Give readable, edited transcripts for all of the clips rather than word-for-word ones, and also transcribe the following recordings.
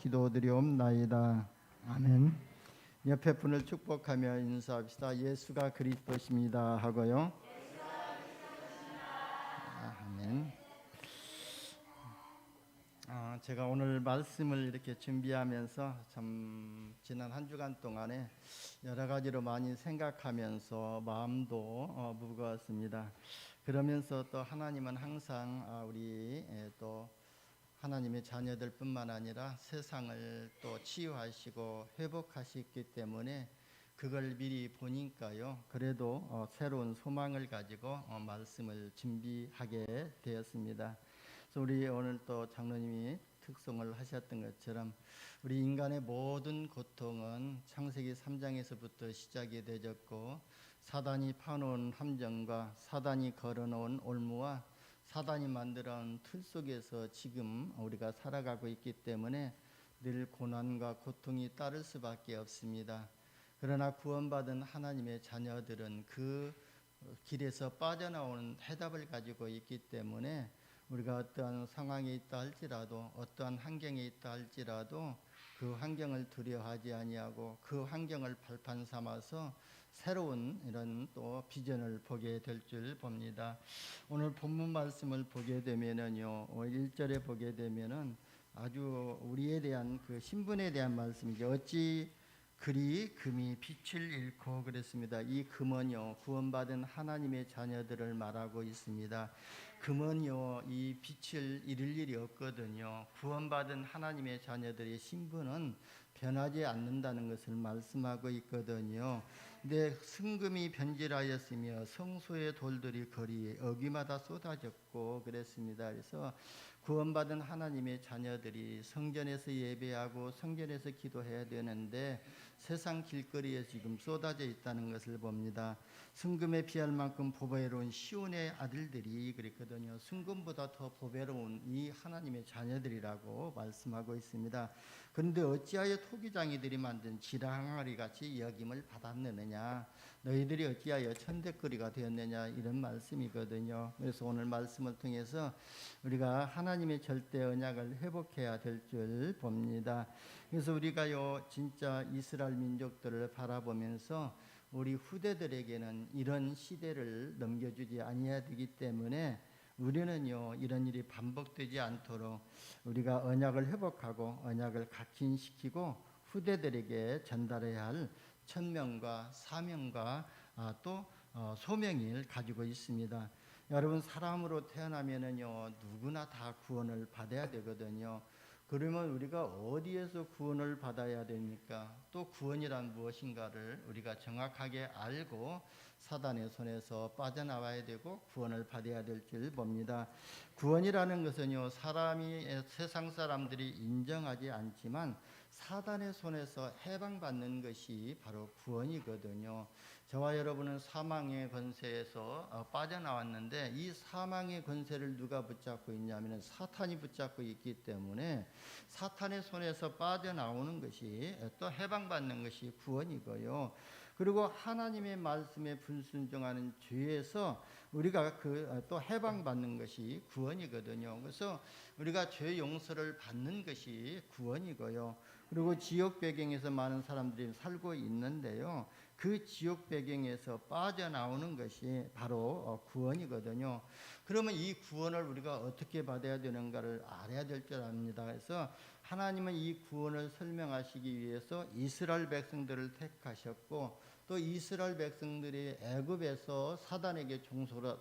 기도드리옵나이다. 아멘. 옆에 분을 축복하며 인사합시다. 예수가 그리스도십니다 하고요. 아멘. 제가 오늘 말씀을 이렇게 준비하면서 참 지난 한 주간 동안에 여러 가지로 많이 생각하면서 마음도 무거웠습니다. 그러면서 또 하나님은 항상 우리 또 하나님의 자녀들뿐만 아니라 세상을 또 치유하시고 회복하시기 때문에 그걸 미리 보니까요. 그래도 새로운 소망을 가지고 말씀을 준비하게 되었습니다. 그래서 우리 오늘 또 장로님이 특송을 하셨던 것처럼 우리 인간의 모든 고통은 창세기 3장에서부터 시작이 되었고, 사단이 파놓은 함정과 사단이 걸어놓은 올무와 사단이 만들어온 틀 속에서 지금 우리가 살아가고 있기 때문에 늘 고난과 고통이 따를 수밖에 없습니다. 그러나 구원받은 하나님의 자녀들은 그 길에서 빠져나오는 해답을 가지고 있기 때문에 우리가 어떠한 상황에 있다 할지라도, 어떠한 환경에 있다 할지라도 그 환경을 두려워하지 아니하고 그 환경을 발판 삼아서 새로운 이런 또 비전을 보게 될 줄 봅니다. 오늘 본문 말씀을 보게 되면은요, 1절에 보게 되면은 아주 우리에 대한 그 신분에 대한 말씀이죠. 어찌 그리 금이 빛을 잃고 그랬습니다. 이 금은요, 구원받은 하나님의 자녀들을 말하고 있습니다. 금은요, 이 빛을 잃을 일이 없거든요. 구원받은 하나님의 자녀들의 신분은 변하지 않는다는 것을 말씀하고 있거든요. 근데 순금이 변질하였으며 성소의 돌들이 거리에 어귀마다 쏟아졌고 그랬습니다. 그래서 구원받은 하나님의 자녀들이 성전에서 예배하고 성전에서 기도해야 되는데 세상 길거리에 지금 쏟아져 있다는 것을 봅니다. 순금에 비할 만큼 보배로운 시온의 아들들이 그랬거든요. 순금보다 더 보배로운 이 하나님의 자녀들이라고 말씀하고 있습니다. 그런데 어찌하여 토기장이들이 만든 지랑아리 같이 여김을 받았느냐, 너희들이 어찌하여 천대거리가 되었느냐, 이런 말씀이거든요. 그래서 오늘 말씀을 통해서 우리가 하나님의 절대 언약을 회복해야 될 줄 봅니다. 그래서 우리가요, 진짜 이스라엘 민족들을 바라보면서 우리 후대들에게는 이런 시대를 넘겨주지 아니해야 되기 때문에 우리는요, 이런 일이 반복되지 않도록 우리가 언약을 회복하고 언약을 각인시키고 후대들에게 전달해야 할 천명과 사명과 또 소명을 가지고 있습니다. 여러분, 사람으로 태어나면은요, 누구나 다 구원을 받아야 되거든요. 그러면 우리가 어디에서 구원을 받아야 됩니까? 또 구원이란 무엇인가를 우리가 정확하게 알고 사단의 손에서 빠져나와야 되고 구원을 받아야 될 줄 봅니다. 구원이라는 것은요, 세상 사람들이 인정하지 않지만 사단의 손에서 해방받는 것이 바로 구원이거든요. 저와 여러분은 사망의 권세에서 빠져나왔는데 이 사망의 권세를 누가 붙잡고 있냐면 사탄이 붙잡고 있기 때문에 사탄의 손에서 빠져나오는 것이 또 해방받는 것이 구원이고요. 그리고 하나님의 말씀에 불순종하는 죄에서 우리가 또 해방받는 것이 구원이거든요. 그래서 우리가 죄 용서를 받는 것이 구원이고요. 그리고 지옥 배경에서 많은 사람들이 살고 있는데요, 그 지옥 배경에서 빠져나오는 것이 바로 구원이거든요. 그러면 이 구원을 우리가 어떻게 받아야 되는가를 알아야 될 줄 압니다. 그래서 하나님은 이 구원을 설명하시기 위해서 이스라엘 백성들을 택하셨고, 또 이스라엘 백성들이 애굽에서 사단에게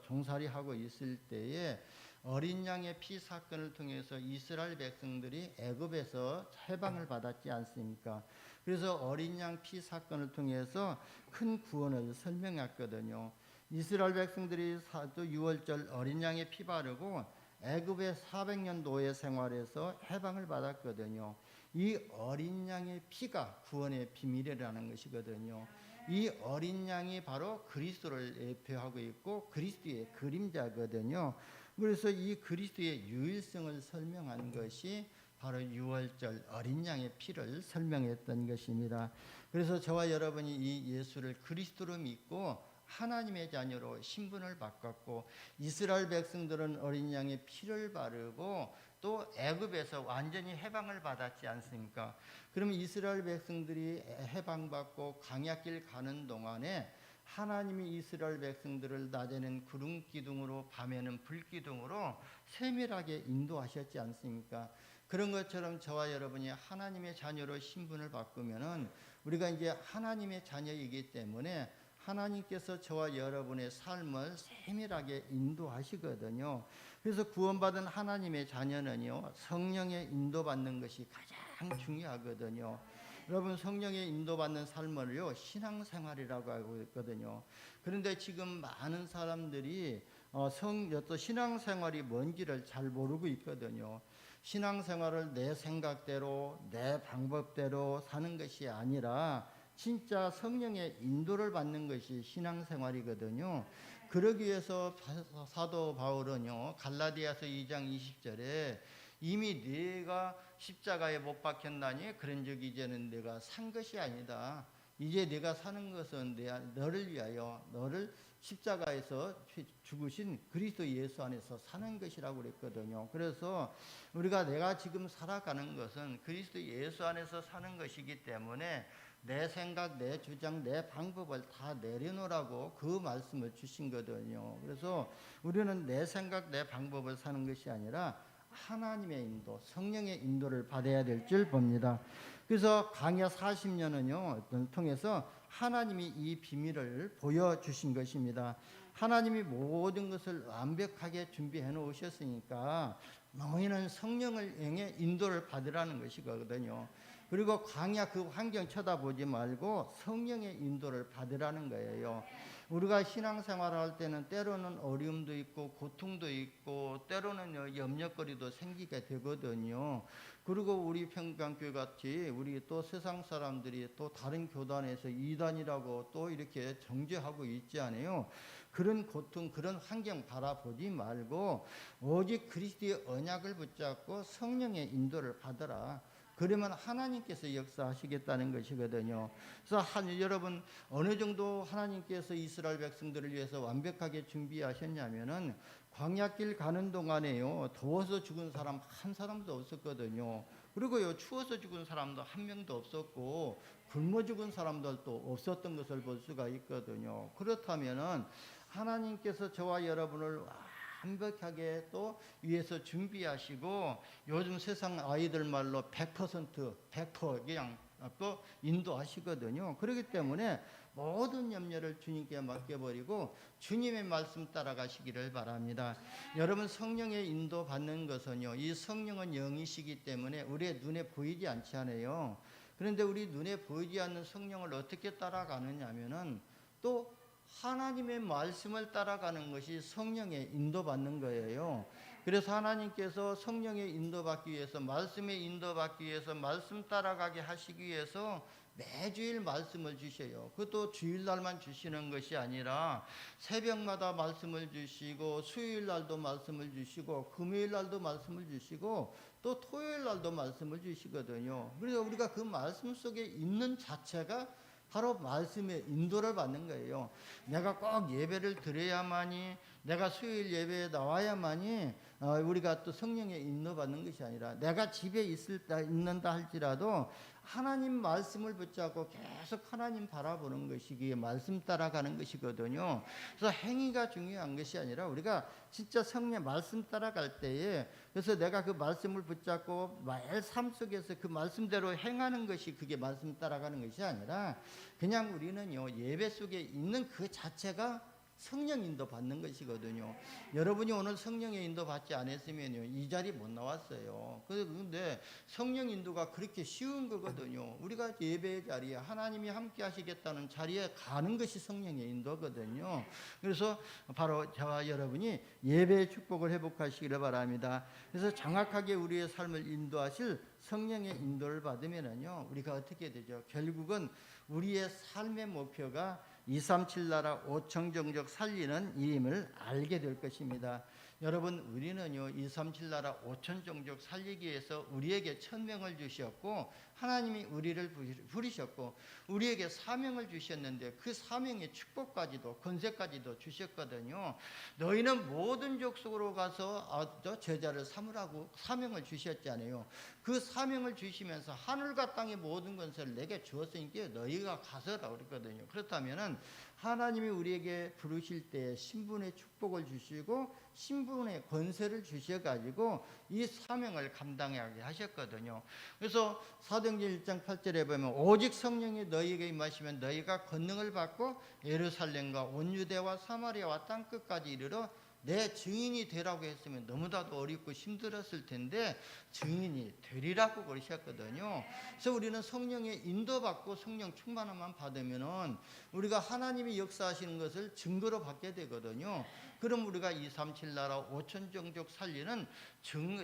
종살이하고 있을 때에 어린 양의 피 사건을 통해서 이스라엘 백성들이 애굽에서 해방을 받았지 않습니까? 그래서 어린 양 피 사건을 통해서 큰 구원을 설명했거든요. 이스라엘 백성들이 또 유월절 어린 양의 피 바르고 애굽의 400년 노예 생활에서 해방을 받았거든요. 이 어린 양의 피가 구원의 비밀이라는 것이거든요. 이 어린 양이 바로 그리스도를 예표하고 있고 그리스도의 그림자거든요. 그래서 이 그리스도의 유일성을 설명한 것이 바로 유월절 어린 양의 피를 설명했던 것입니다. 그래서 저와 여러분이 이 예수를 그리스도로 믿고 하나님의 자녀로 신분을 바꿨고, 이스라엘 백성들은 어린 양의 피를 바르고 또 애굽에서 완전히 해방을 받았지 않습니까? 그러면 이스라엘 백성들이 해방받고 광야길 가는 동안에 하나님이 이스라엘 백성들을 낮에는 구름 기둥으로 밤에는 불 기둥으로 세밀하게 인도하셨지 않습니까? 그런 것처럼 저와 여러분이 하나님의 자녀로 신분을 바꾸면은 우리가 이제 하나님의 자녀이기 때문에 하나님께서 저와 여러분의 삶을 세밀하게 인도하시거든요. 그래서 구원받은 하나님의 자녀는요, 성령의 인도받는 것이 가장 중요하거든요. 여러분, 성령의 인도받는 삶을요, 신앙생활이라고 하고 있거든요. 그런데 지금 많은 사람들이 또 신앙생활이 뭔지를 잘 모르고 있거든요. 신앙생활을 내 생각대로 내 방법대로 사는 것이 아니라 진짜 성령의 인도를 받는 것이 신앙생활이거든요. 그러기 위해서 사도 바울은요, 갈라디아서 2장 20절에 이미 네가 십자가에 못 박혔나니 그런즉 이제는 내가 산 것이 아니다. 이제 내가 사는 것은 너를 위하여 너를 십자가에서 죽으신 그리스도 예수 안에서 사는 것이라고 그랬거든요. 그래서 내가 지금 살아가는 것은 그리스도 예수 안에서 사는 것이기 때문에 내 생각, 내 주장, 내 방법을 다 내려놓으라고 그 말씀을 주신 거거든요. 그래서 우리는 내 생각, 내 방법을 사는 것이 아니라 하나님의 인도, 성령의 인도를 받아야 될 줄 봅니다. 그래서 강야 40년은요 통해서 하나님이 이 비밀을 보여주신 것입니다. 하나님이 모든 것을 완벽하게 준비해 놓으셨으니까 너희는 성령을 행해 인도를 받으라는 것이거든요. 그리고 광야 그 환경 쳐다보지 말고 성령의 인도를 받으라는 거예요. 우리가 신앙생활을 할 때는 때로는 어려움도 있고 고통도 있고 때로는 염려거리도 생기게 되거든요. 그리고 우리 평강교회 같이 우리 또 세상 사람들이 또 다른 교단에서 이단이라고 또 이렇게 정죄하고 있지 않아요. 그런 고통, 그런 환경 바라보지 말고 오직 그리스도의 언약을 붙잡고 성령의 인도를 받아라. 그러면 하나님께서 역사하시겠다는 것이거든요. 그래서 여러분 어느 정도 하나님께서 이스라엘 백성들을 위해서 완벽하게 준비하셨냐면은 광야길 가는 동안에요 더워서 죽은 사람 한 사람도 없었거든요. 그리고요 추워서 죽은 사람도 한 명도 없었고 굶어 죽은 사람들도 없었던 것을 볼 수가 있거든요. 그렇다면은 하나님께서 저와 여러분을 완벽하게 또 위해서 준비하시고 요즘 세상 아이들 말로 100% 그냥 또 인도하시거든요. 그렇기 때문에 모든 염려를 주님께 맡겨버리고 주님의 말씀 따라가시기를 바랍니다. 여러분 성령의 인도 받는 것은요 이 성령은 영이시기 때문에 우리의 눈에 보이지 않지 않아요. 그런데 우리 눈에 보이지 않는 성령을 어떻게 따라가느냐 하면은 또 하나님의 말씀을 따라가는 것이 성령의 인도받는 거예요. 그래서 하나님께서 성령의 인도받기 위해서 말씀의 인도받기 위해서 말씀 따라가게 하시기 위해서 매주일 말씀을 주셔요. 그것도 주일날만 주시는 것이 아니라 새벽마다 말씀을 주시고 수요일날도 말씀을 주시고 금요일날도 말씀을 주시고 또 토요일날도 말씀을 주시거든요. 그래서 우리가 그 말씀 속에 있는 자체가 바로 말씀의 인도를 받는 거예요. 내가 꼭 예배를 드려야만이 내가 수요일 예배에 나와야만이 우리가 또 성령의 인도받는 것이 아니라 내가 집에 있는다 할지라도 하나님 말씀을 붙잡고 계속 하나님 바라보는 것이 그게 말씀 따라가는 것이거든요. 그래서 행위가 중요한 것이 아니라 우리가 진짜 성령 말씀 따라갈 때에 그래서 내가 그 말씀을 붙잡고 매일 삶 속에서 그 말씀대로 행하는 것이 그게 말씀 따라가는 것이 아니라 그냥 우리는요 예배 속에 있는 그 자체가 성령 인도 받는 것이거든요. 여러분이 오늘 성령의 인도 받지 않았으면요 이 자리 못 나왔어요. 그런데 성령 인도가 그렇게 쉬운 거거든요. 우리가 예배의 자리에 하나님이 함께 하시겠다는 자리에 가는 것이 성령의 인도거든요. 그래서 바로 저와 여러분이 예배의 축복을 회복하시기를 바랍니다. 그래서 정확하게 우리의 삶을 인도하실 성령의 인도를 받으면은요 우리가 어떻게 되죠? 결국은 우리의 삶의 목표가 237 나라 5천 종족 살리는 일임을 알게 될 것입니다. 여러분, 우리는요 237 나라 5천 종족 살리기 위해서 우리에게 천명을 주셨고, 하나님이 우리를 부르셨고 우리에게 사명을 주셨는데, 그 사명의 축복까지도 권세까지도 주셨거든요. 너희는 모든 족속으로 가서 제자를 삼으라고 사명을 주셨잖아요. 그 사명을 주시면서 하늘과 땅의 모든 권세를 내게 주었으니까 너희가 가서라 그랬거든요. 그렇다면은 하나님이 우리에게 부르실 때 신분의 축복을 주시고 신분의 권세를 주셔가지고 이 사명을 감당하게 하셨거든요. 그래서 사도행전 1장 8절에 보면 오직 성령이 너희에게 임하시면 너희가 권능을 받고 예루살렘과 온 유대와 사마리아와 땅끝까지 이르러 내 증인이 되라고 했으면 너무나도 어렵고 힘들었을 텐데 증인이 되리라고 그러셨거든요. 그래서 우리는 성령의 인도받고 성령 충만함만 받으면은 우리가 하나님이 역사하시는 것을 증거로 받게 되거든요. 그럼 우리가 237 나라 5천 종족 살리는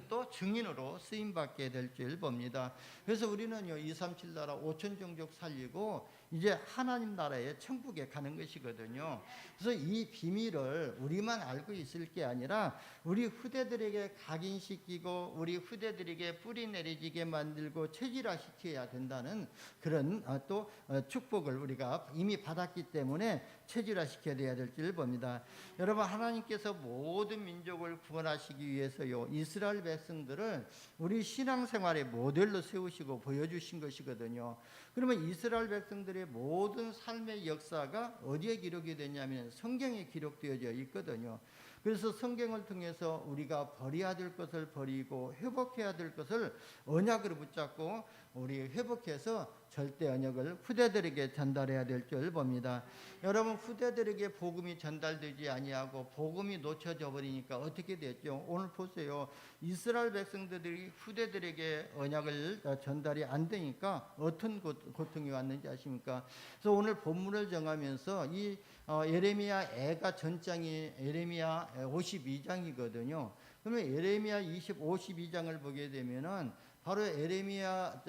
또 증인으로 쓰임받게 될 줄 봅니다. 그래서 우리는요 237 나라 5천 종족 살리고 이제 하나님 나라의 천국에 가는 것이거든요. 그래서 이 비밀을 우리만 알고 있을 게 아니라 우리 후대들에게 각인시키고 우리 후대들에게 뿌리 내리지게 만들고 체질화시켜야 된다는 그런 또 축복을 우리가 이미 받았기 때문에 체질화시켜야 될 줄 봅니다. 여러분, 하나님께서 모든 민족을 구원하시기 위해서요 이스라엘 백성들을 우리 신앙생활의 모델로 세우시고 보여주신 것이거든요. 그러면 이스라엘 백성들의 모든 삶의 역사가 어디에 기록이 되냐면 성경에 기록되어져 있거든요. 그래서 성경을 통해서 우리가 버려야 될 것을 버리고 회복해야 될 것을 언약으로 붙잡고 우리 회복해서 절대 언약을 후대들에게 전달해야 될 줄 봅니다. 여러분, 후대들에게 복음이 전달되지 아니하고 복음이 놓쳐져 버리니까 어떻게 됐죠? 오늘 보세요. 이스라엘 백성들이 후대들에게 언약을 전달이 안 되니까 어떤 고통이 왔는지 아십니까? 그래서 오늘 본문을 정하면서 이 예레미야 애가 전장이 예레미야 52장이거든요. 그러면 예레미야 52장을 보게 되면은 바로 예레미야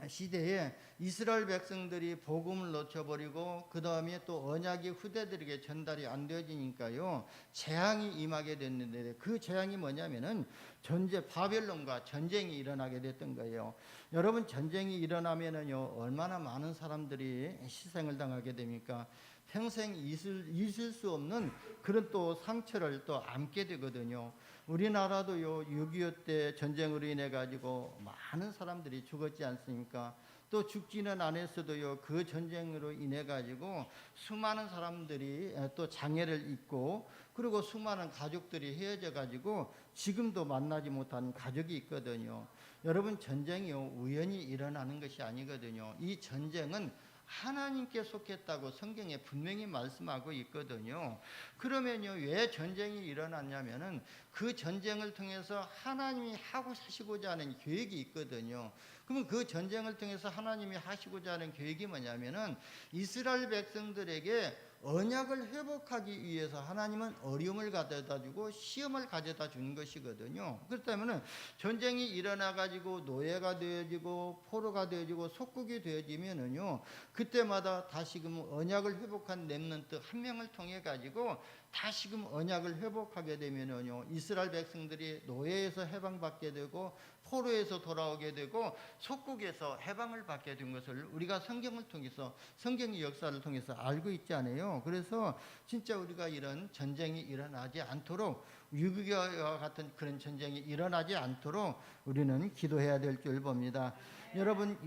시대에 이스라엘 백성들이 복음을 놓쳐버리고 그 다음에 또 언약이 후대들에게 전달이 안 되어지니까요 재앙이 임하게 됐는데, 그 재앙이 뭐냐면은 바벨론과 전쟁이 일어나게 됐던 거예요. 여러분, 전쟁이 일어나면은요 얼마나 많은 사람들이 희생을 당하게 됩니까? 평생 잊을 수 없는 그런 또 상처를 또 안게 되거든요. 우리나라도요 6.25 때 전쟁으로 인해 가지고 많은 사람들이 죽었지 않습니까? 또 죽지는 않았어도요 그 전쟁으로 인해 가지고 수많은 사람들이 또 장애를 입고, 그리고 수많은 가족들이 헤어져 가지고 지금도 만나지 못하는 가족이 있거든요. 여러분, 전쟁이요 우연히 일어나는 것이 아니거든요. 이 전쟁은 하나님께 속했다고 성경에 분명히 말씀하고 있거든요. 그러면요 왜 전쟁이 일어났냐면은 그 전쟁을 통해서 하나님이 하고 하시고자 하는 계획이 있거든요. 그러면 그 전쟁을 통해서 하나님이 하시고자 하는 계획이 뭐냐면은 이스라엘 백성들에게 언약을 회복하기 위해서 하나님은 어려움을 가져다 주고 시험을 가져다 주는 것이거든요. 그렇다면 전쟁이 일어나 가지고 노예가 되어지고 포로가 되어지고 속국이 되어지면은요 그때마다 다시금 언약을 회복한 렘넌트 한 명을 통해 가지고 다시금 언약을 회복하게 되면은요 이스라엘 백성들이 노예에서 해방받게 되고 포로에서 돌아오게 되고 속국에서 해방을 받게 된 것을 우리가 성경을 통해서, 성경의 역사를 통해서 알고 있지 않아요. 그래서 진짜 우리가 이런 전쟁이 일어나지 않도록, 6.25와 같은 그런 전쟁이 일어나지 않도록 우리는 기도해야 될 줄 봅니다. 여러분,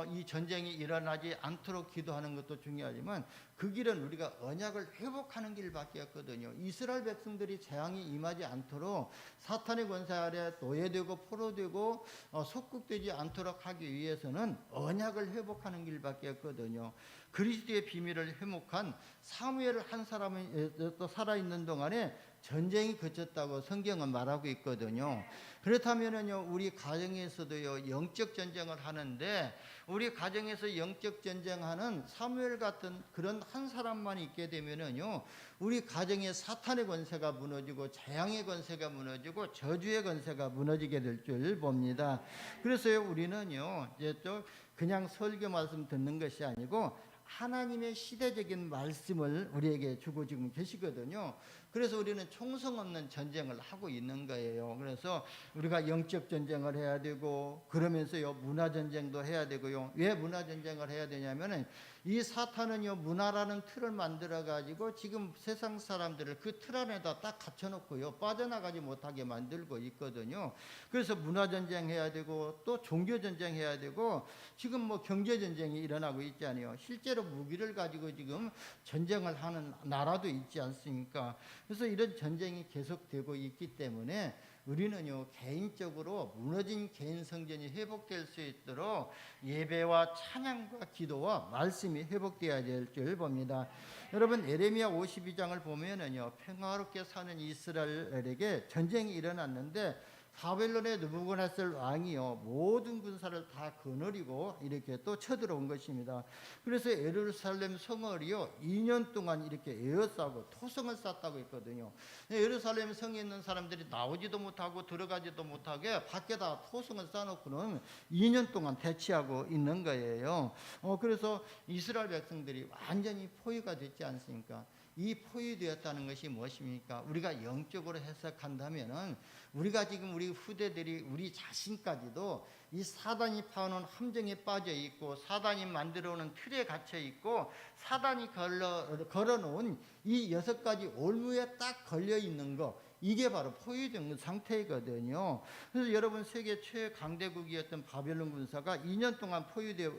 이 전쟁이 일어나지 않도록 기도하는 것도 중요하지만 그 길은 우리가 언약을 회복하는 길밖에 없거든요. 이스라엘 백성들이 재앙이 임하지 않도록, 사탄의 권세 아래 노예되고 포로되고 속국되지 않도록 하기 위해서는 언약을 회복하는 길밖에 없거든요. 그리스도의 비밀을 회복한 사무엘 한 사람이 또 살아있는 동안에 전쟁이 그쳤다고 성경은 말하고 있거든요. 그렇다면은요 우리 가정에서도요 영적 전쟁을 하는데, 우리 가정에서 영적 전쟁하는 사무엘 같은 그런 한 사람만 있게 되면은요 우리 가정에 사탄의 권세가 무너지고 재앙의 권세가 무너지고 저주의 권세가 무너지게 될 줄 봅니다. 그래서요 우리는요 이제 또 그냥 설교 말씀 듣는 것이 아니고 하나님의 시대적인 말씀을 우리에게 주고 지금 계시거든요. 그래서 우리는 총성 없는 전쟁을 하고 있는 거예요. 그래서 우리가 영적 전쟁을 해야 되고, 그러면서요 문화 전쟁도 해야 되고요. 왜 문화 전쟁을 해야 되냐면은 이 사탄은요 문화라는 틀을 만들어 가지고 지금 세상 사람들을 그 틀 안에다 딱 갇혀 놓고요 빠져나가지 못하게 만들고 있거든요. 그래서 문화 전쟁 해야 되고, 또 종교 전쟁 해야 되고, 지금 뭐 경제 전쟁이 일어나고 있잖아요. 실제로 무기를 가지고 지금 전쟁을 하는 나라도 있지 않습니까? 그래서 이런 전쟁이 계속되고 있기 때문에 우리는요 개인적으로 무너진 개인 성전이 회복될 수 있도록 예배와 찬양과 기도와 말씀이 회복되어야 될 줄 봅니다. 여러분 예레미야 52장을 보면은요 평화롭게 사는 이스라엘에게 전쟁이 일어났는데 바벨론의 느부갓네살 왕이요 모든 군사를 다 거느리고 이렇게 또 쳐들어온 것입니다. 그래서 예루살렘 성을요 2년 동안 이렇게 에워싸고 토성을 쌓았다고 했거든요. 예루살렘 성에 있는 사람들이 나오지도 못하고 들어가지도 못하게 밖에다 토성을 쌓아놓고는 2년 동안 대치하고 있는 거예요. 그래서 이스라엘 백성들이 완전히 포위가 됐지 않습니까? 이 포위되었다는 것이 무엇입니까? 우리가 영적으로 해석한다면은 우리가 지금 우리 후대들이 우리 자신까지도 이 사단이 파놓은 함정에 빠져 있고, 사단이 만들어 놓은 틀에 갇혀 있고, 사단이 걸어놓은 이 6가지 올무에 딱 걸려 있는 거, 이게 바로 포위된 상태이거든요. 그래서 여러분 세계 최강대국이었던 바벨론 군사가 2년 동안 포위되어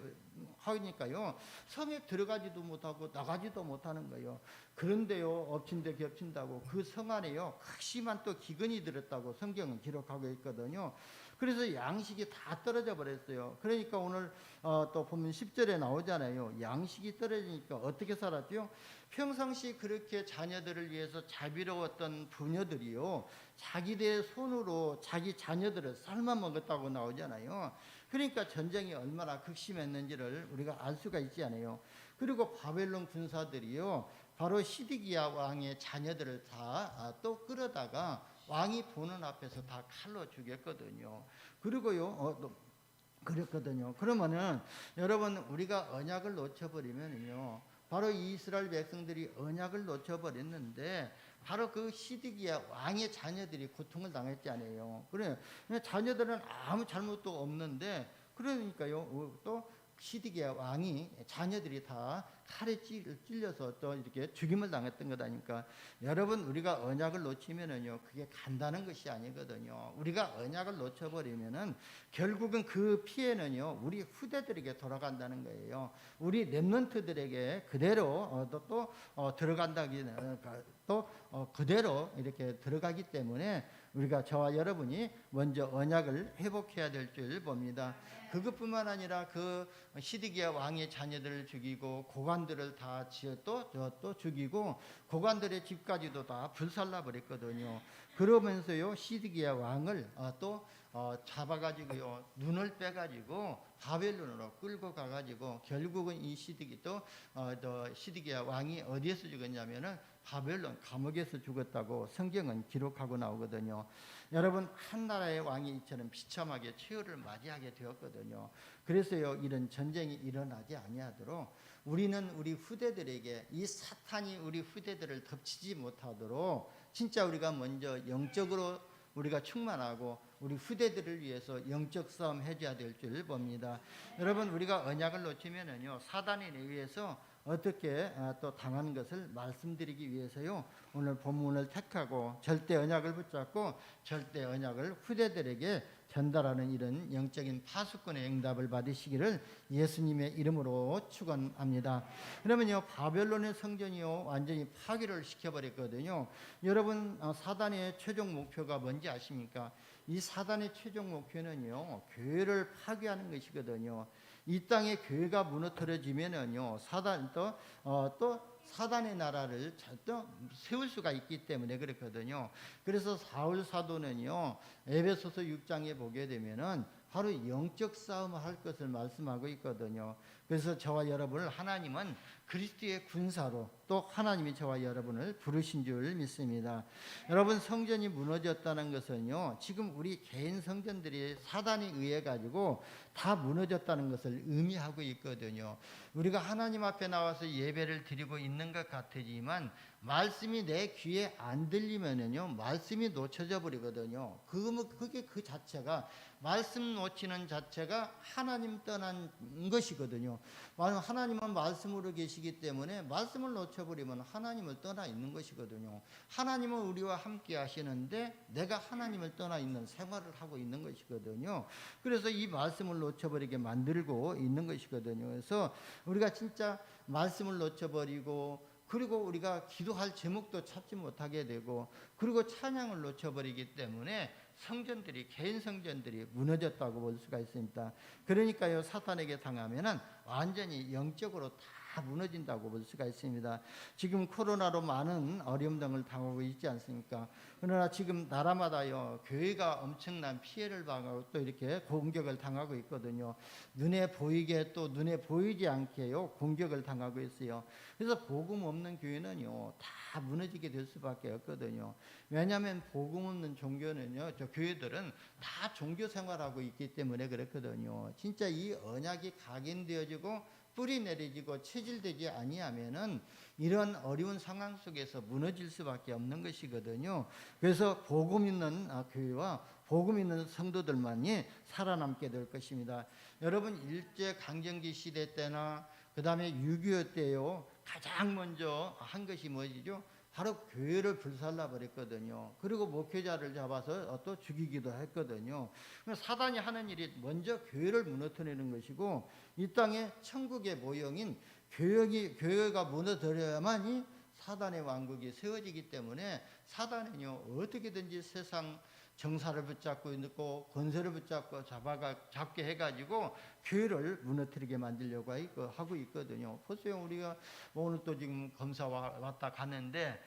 하니까요 성에 들어가지도 못하고 나가지도 못하는 거예요. 그런데요 엎친 데 겹친다고 그 성 안에요 극심한 또 기근이 들었다고 성경은 기록하고 있거든요. 그래서 양식이 다 떨어져 버렸어요. 그러니까 오늘 또 보면 10절에 나오잖아요. 양식이 떨어지니까 어떻게 살았죠? 평상시 그렇게 자녀들을 위해서 자비로웠던 부녀들이요 자기들의 손으로 자기 자녀들을 삶아 먹었다고 나오잖아요. 그러니까 전쟁이 얼마나 극심했는지를 우리가 알 수가 있지 않아요. 그리고 바벨론 군사들이요 바로 시드기야 왕의 자녀들을 다 또 끌어다가 왕이 보는 앞에서 다 칼로 죽였거든요. 그리고요 그랬거든요. 그러면은 여러분 우리가 언약을 놓쳐버리면요 바로 이스라엘 백성들이 언약을 놓쳐버렸는데 바로 그 시드기야 왕의 자녀들이 고통을 당했지 않아요. 그래 자녀들은 아무 잘못도 없는데, 그러니까요 또 시드기야 왕이 자녀들이 다 칼에 찔려서 또 이렇게 죽임을 당했던 거다니까. 여러분 우리가 언약을 놓치면은요 그게 간다는 것이 아니거든요. 우리가 언약을 놓쳐버리면은 결국은 그 피해는요 우리 후대들에게 돌아간다는 거예요. 우리 렘넌트들에게 그대로 또 들어간다기는 또 그대로 이렇게 들어가기 때문에 우리가 저와 여러분이 먼저 언약을 회복해야 될 줄 봅니다. 그것뿐만 아니라 그 시드기야 왕의 자녀들을 죽이고 고관들을 다 또 죽이고 고관들의 집까지도 다 불살라 버렸거든요. 그러면서요 시드기야 왕을 또 잡아가지고요 눈을 빼가지고 바벨론으로 끌고 가가지고 결국은 이 시드기야 왕이 어디에서 죽었냐면은 바벨론 감옥에서 죽었다고 성경은 기록하고 나오거든요. 여러분 한 나라의 왕이 이처럼 비참하게 최후를 맞이하게 되었거든요. 그래서요 이런 전쟁이 일어나지 아니하도록 우리는 우리 후대들에게 이 사탄이 우리 후대들을 덮치지 못하도록 진짜 우리가 먼저 영적으로 우리가 충만하고 우리 후대들을 위해서 영적 싸움 해줘야 될 줄 봅니다. 여러분 우리가 언약을 놓치면은요 사단에 의해서 어떻게 또 당하는 것을 말씀드리기 위해서요 오늘 본문을 택하고 절대 언약을 붙잡고 절대 언약을 후대들에게 전달하는 이런 영적인 파수꾼의 응답을 받으시기를 예수님의 이름으로 축원합니다. 그러면요 바벨론의 성전이요 완전히 파괴를 시켜버렸거든요. 여러분 사단의 최종 목표가 뭔지 아십니까? 이 사단의 최종 목표는요 교회를 파괴하는 것이거든요. 이 땅에 교회가 무너뜨려지면은요 사단 또 사단의 나라를 또 세울 수가 있기 때문에 그렇거든요. 그래서 사울 사도는요 에베소서 6장에 보게 되면은 바로 영적 싸움을 할 것을 말씀하고 있거든요. 그래서 저와 여러분을 하나님은 그리스도의 군사로 또 하나님이 저와 여러분을 부르신 줄 믿습니다. 여러분, 성전이 무너졌다는 것은요, 지금 우리 개인 성전들이 사단에 의해 가지고 다 무너졌다는 것을 의미하고 있거든요. 우리가 하나님 앞에 나와서 예배를 드리고 있는 것 같지만 말씀이 내 귀에 안 들리면은요, 말씀이 놓쳐져 버리거든요. 그게 그 자체가, 말씀 놓치는 자체가 하나님 떠난 것이거든요. 하나님은 말씀으로 계시기 때문에 말씀을 놓쳐버리면 하나님을 떠나 있는 것이거든요. 하나님은 우리와 함께 하시는데 내가 하나님을 떠나 있는 생활을 하고 있는 것이거든요. 그래서 이 말씀을 놓쳐버리게 만들고 있는 것이거든요. 그래서 우리가 진짜 말씀을 놓쳐버리고, 그리고 우리가 기도할 제목도 찾지 못하게 되고, 그리고 찬양을 놓쳐버리기 때문에 성전들이, 개인 성전들이 무너졌다고 볼 수가 있습니다. 그러니까요, 사탄에게 당하면은 완전히 영적으로 다 무너진다고 볼 수가 있습니다. 지금 코로나로 많은 어려움 등을 당하고 있지 않습니까? 그러나 지금 나라마다요, 교회가 엄청난 피해를 당하고 또 이렇게 공격을 당하고 있거든요. 눈에 보이게 또 눈에 보이지 않게요, 공격을 당하고 있어요. 그래서 복음 없는 교회는요, 다 무너지게 될 수밖에 없거든요. 왜냐하면 복음 없는 종교는요, 저 교회들은 다 종교 생활하고 있기 때문에 그렇거든요. 진짜 이 언약이 각인되어지고 뿌리 내려지고 체질되지 아니하면은 이런 어려운 상황 속에서 무너질 수밖에 없는 것이거든요. 그래서 복음 있는 교회와 복음 있는 성도들만이 살아남게 될 것입니다. 여러분, 일제 강점기 시대 때나 그 다음에 6.25 때요, 가장 먼저 한 것이 뭐지요? 바로 교회를 불살라 버렸거든요. 그리고 목회자를 잡아서 또 죽이기도 했거든요. 사단이 하는 일이 먼저 교회를 무너뜨리는 것이고, 이 땅에 천국의 모형인 교회가 무너뜨려야만이 사단의 왕국이 세워지기 때문에, 사단은요, 어떻게든지 세상 정사를 붙잡고 있고 권세를 붙잡고 잡게 해가지고 교회를 무너뜨리게 만들려고 하고 있거든요. 보세요, 우리가 오늘 또 지금 검사 왔다 갔는데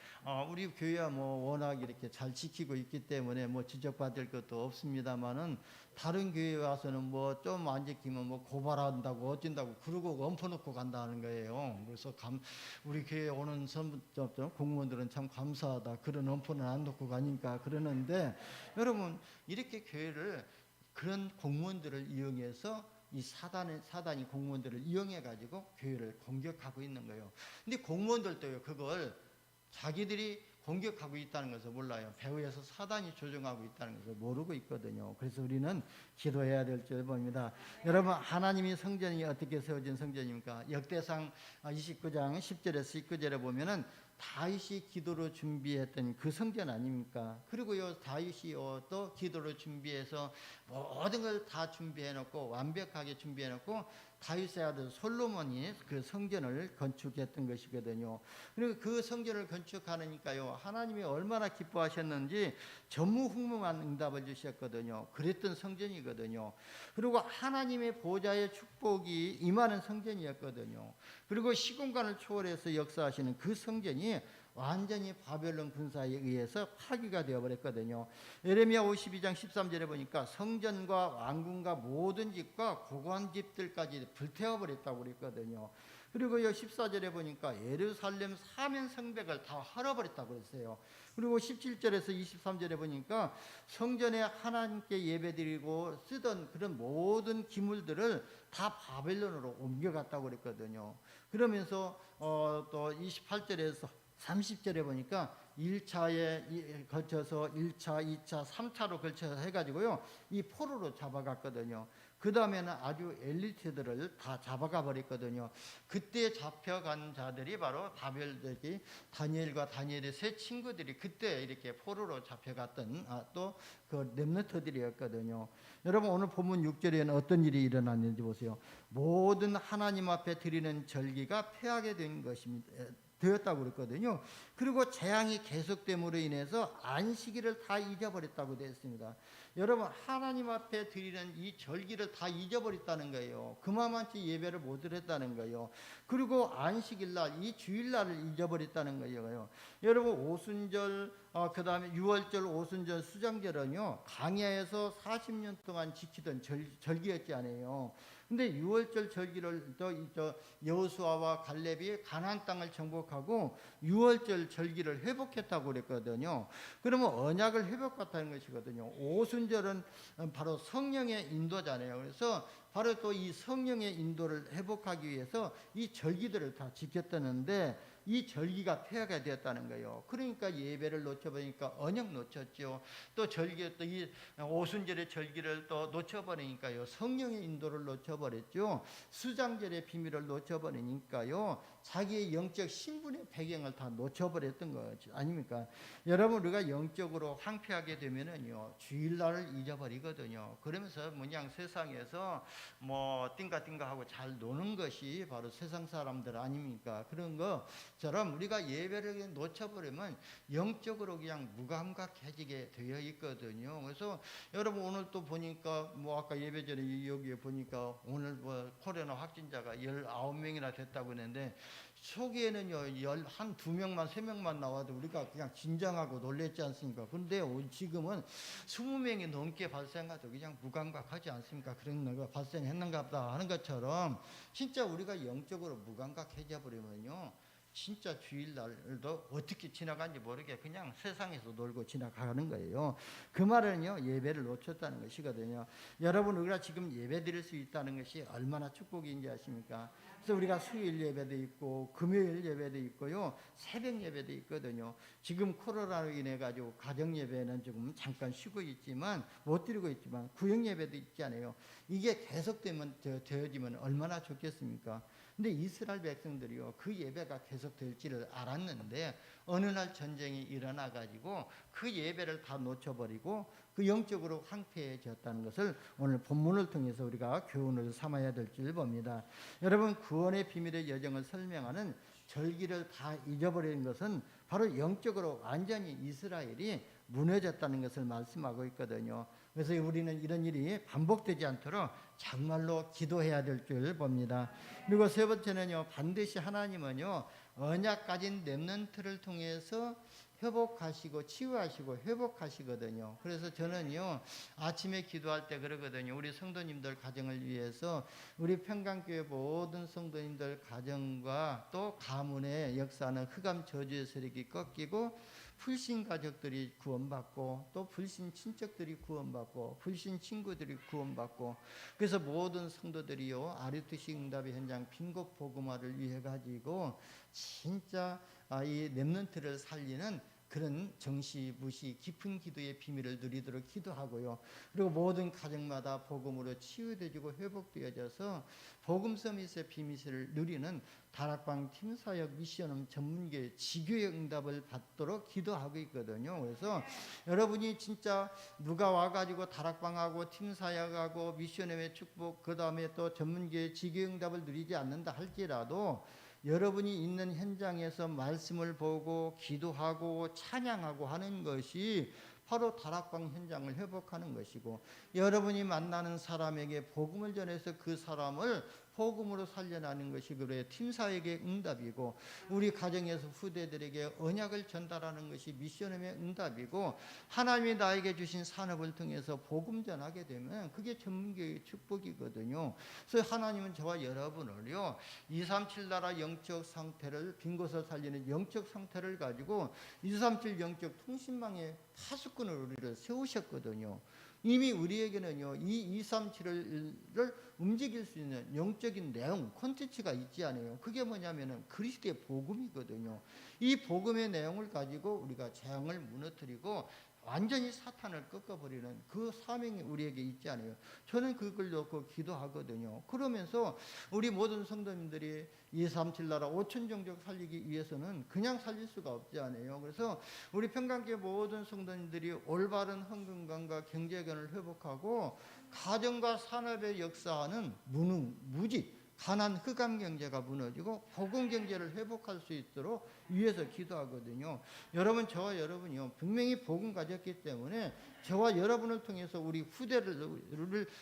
우리 교회야 뭐 워낙 이렇게 잘 지키고 있기 때문에 뭐 지적받을 것도 없습니다만은, 다른 교회에 와서는 뭐 좀 안 지키면 뭐 고발한다고 어쩐다고 그러고 엎어놓고 간다는 거예요. 그래서 우리 교회에 오는 공무원들은 참 감사하다, 그런 엎어는 안 놓고 가니까 그러는데, 여러분, 이렇게 교회를, 그런 공무원들을 이용해서 이 사단이 공무원들을 이용해 가지고 교회를 공격하고 있는 거예요. 근데 공무원들도요, 그걸 자기들이 공격하고 있다는 것을 몰라요. 배후에서 사단이 조종하고 있다는 것을 모르고 있거든요. 그래서 우리는 기도해야 될 줄 봅니다. 여러분, 하나님이 성전이 어떻게 세워진 성전입니까? 역대상 29장 10절에서 19절에 보면은 다윗이 기도로 준비했던 그 성전 아닙니까? 그리고요, 다윗이요, 또 기도로 준비해서 모든 걸 다 준비해놓고 완벽하게 준비해놓고 다윗의 아들 솔로몬이 그 성전을 건축했던 것이거든요. 그리고 그 성전을 건축하니까요, 하나님이 얼마나 기뻐하셨는지 전무후무한 응답을 주셨거든요. 그랬던 성전이거든요. 그리고 하나님의 보좌의 축복이 임하는 성전이었거든요. 그리고 시공간을 초월해서 역사하시는 그 성전이 완전히 바벨론 군사에 의해서 파괴가 되어버렸거든요. 예레미야 52장 13절에 보니까 성전과 왕궁과 모든 집과 고관 집들까지 불태워버렸다고 그랬거든요. 그리고 14절에 보니까 예루살렘 사면 성벽을 다 헐어버렸다고 그랬어요. 그리고 17절에서 23절에 보니까 성전에 하나님께 예배드리고 쓰던 그런 모든 기물들을 다 바벨론으로 옮겨갔다고 그랬거든요. 그러면서 또 28절에서 30절에 보니까 1차에 걸쳐서 1차, 2차, 3차로 걸쳐서 해가지고요, 이 포로로 잡아갔거든요. 그 다음에는 아주 엘리트들을 다 잡아가 버렸거든요. 그때 잡혀간 자들이 바로 바벨들이 다니엘과 다니엘의 세 친구들이 그때 이렇게 포로로 잡혀갔던 또 그 렘넌트들이었거든요. 여러분, 오늘 본문 6절에는 어떤 일이 일어났는지 보세요. 모든 하나님 앞에 드리는 절기가 폐하게 된 것입니다. 되었다고 그랬거든요. 그리고 재앙이 계속됨으로 인해서 안식일을 다 잊어버렸다고 되어 있습니다. 여러분, 하나님 앞에 드리는 이 절기를 다 잊어버렸다는 거예요. 그만치 예배를 못 드렸다는 거예요. 그리고 안식일날, 이 주일날을 잊어버렸다는 거예요. 여러분, 오순절, 그 다음에 유월절, 오순절, 수장절은요, 광야에서 40년 동안 지키던 절기였지 않아요. 근데 유월절 절기를 여호수아와 갈렙이 가나안 땅을 정복하고 유월절 절기를 회복했다고 그랬거든요. 그러면 언약을 회복했다는 것이거든요. 오순절은 바로 성령의 인도잖아요. 그래서 바로 또 이 성령의 인도를 회복하기 위해서 이 절기들을 다 지켰다는데 이 절기가 폐하게 되었다는 거예요. 그러니까 예배를 놓쳐버리니까 언약 놓쳤죠. 또 절기, 또 이 오순절의 절기를 또 놓쳐버리니까요, 성령의 인도를 놓쳐버렸죠. 수장절의 비밀을 놓쳐버리니까요, 자기의 영적 신분의 배경을 다 놓쳐버렸던 거죠. 아닙니까? 여러분, 우리가 영적으로 황폐하게 되면은요, 주일날을 잊어버리거든요. 그러면서 그냥 세상에서 뭐 띵가띵가 하고 잘 노는 것이 바로 세상 사람들 아닙니까? 그런 것처럼 우리가 예배를 놓쳐버리면 영적으로 그냥 무감각해지게 되어 있거든요. 그래서 여러분, 오늘 또 보니까 뭐 아까 예배 전에 여기에 보니까 오늘 뭐 코로나 확진자가 19명이나 됐다고 했는데, 초기에는요, 한 2명만 3명만 나와도 우리가 그냥 긴장하고 놀랬지 않습니까? 근데 지금은 20명이 넘게 발생하도 그냥 무감각하지 않습니까? 그런 거가 발생했는가 보다 하는 것처럼, 진짜 우리가 영적으로 무감각해져 버리면요, 진짜 주일날도 어떻게 지나간지 모르게 그냥 세상에서 놀고 지나가는 거예요. 그 말은요, 예배를 놓쳤다는 것이거든요. 여러분, 우리가 지금 예배 드릴 수 있다는 것이 얼마나 축복인지 아십니까? 그래서 우리가 수요일 예배도 있고 금요일 예배도 있고요, 새벽 예배도 있거든요. 지금 코로나로 인해 가지고 가정 예배는 조금 잠깐 쉬고 있지만, 못 드리고 있지만 구역 예배도 있잖아요. 이게 계속되면 되어지면 얼마나 좋겠습니까? 근데 이스라엘 백성들이요, 그 예배가 계속될지를 알았는데 어느 날 전쟁이 일어나 가지고 그 예배를 다 놓쳐버리고 그 영적으로 황폐해졌다는 것을 오늘 본문을 통해서 우리가 교훈을 삼아야 될 줄 봅니다. 여러분, 구원의 비밀의 여정을 설명하는 절기를 다 잊어버리는 것은 바로 영적으로 완전히 이스라엘이 무너졌다는 것을 말씀하고 있거든요. 그래서 우리는 이런 일이 반복되지 않도록 정말로 기도해야 될 줄 봅니다. 그리고 세 번째는요, 반드시 하나님은요, 언약 가진 렘넌트를 통해서 회복하시고 치유하시고 회복하시거든요. 그래서 저는요, 아침에 기도할 때 그러거든요. 우리 성도님들 가정을 위해서 우리 평강교회 모든 성도님들 가정과 또 가문의 역사는 흑암 저주의 세력이 꺾이고 불신 가족들이 구원받고 또 불신 친척들이 구원받고 불신 친구들이 구원받고, 그래서 모든 성도들이요, 아리투시 응답의 현장 빈곡 복음화를 위해 가지고 진짜 이 렘넌트를 살리는 그런 정시 무시 깊은 기도의 비밀을 누리도록 기도하고요. 그리고 모든 가정마다 복음으로 치유되어지고 회복되어져서 복음 서밋의 비밀을 누리는 다락방 팀사역 미션홈 전문교회 지교의 응답을 받도록 기도하고 있거든요. 그래서 여러분이 진짜 누가 와가지고 다락방하고 팀사역하고 미션홈의 축복, 그 다음에 또 전문교회 지교의 응답을 누리지 않는다 할지라도 여러분이 있는 현장에서 말씀을 보고 기도하고 찬양하고 하는 것이 바로 다락방 현장을 회복하는 것이고, 여러분이 만나는 사람에게 복음을 전해서 그 사람을 복음으로 살려나는 것이 그래 팀사에게 응답이고, 우리 가정에서 후대들에게 언약을 전달하는 것이 미션홈의 응답이고, 하나님이 나에게 주신 산업을 통해서 복음 전하게 되면 그게 전문교회의 축복이거든요. 그래서 하나님은 저와 여러분을요, 237 나라 영적 상태를, 빈 곳을 살리는 영적 상태를 가지고 237 영적 통신망의 파수꾼을 우리를 세우셨거든요. 이미 우리에게는요, 이 237을 움직일 수 있는 영적인 내용, 콘텐츠가 있지 않아요. 그게 뭐냐면은 그리스도의 복음이거든요. 이 복음의 내용을 가지고 우리가 재앙을 무너뜨리고 완전히 사탄을 꺾어버리는 그 사명이 우리에게 있지 않아요. 저는 그걸 놓고 기도하거든요. 그러면서 우리 모든 성도님들이 237 나라 5천 종족 살리기 위해서는 그냥 살릴 수가 없지 않아요. 그래서 우리 평강교회 모든 성도님들이 올바른 헌금관과 경제관을 회복하고 가정과 산업의 역사하는 무능, 무지, 가난 흑암 경제가 무너지고 복음 경제를 회복할 수 있도록 위해서 기도하거든요. 여러분, 저와 여러분이요, 분명히 복음 가졌기 때문에 저와 여러분을 통해서 우리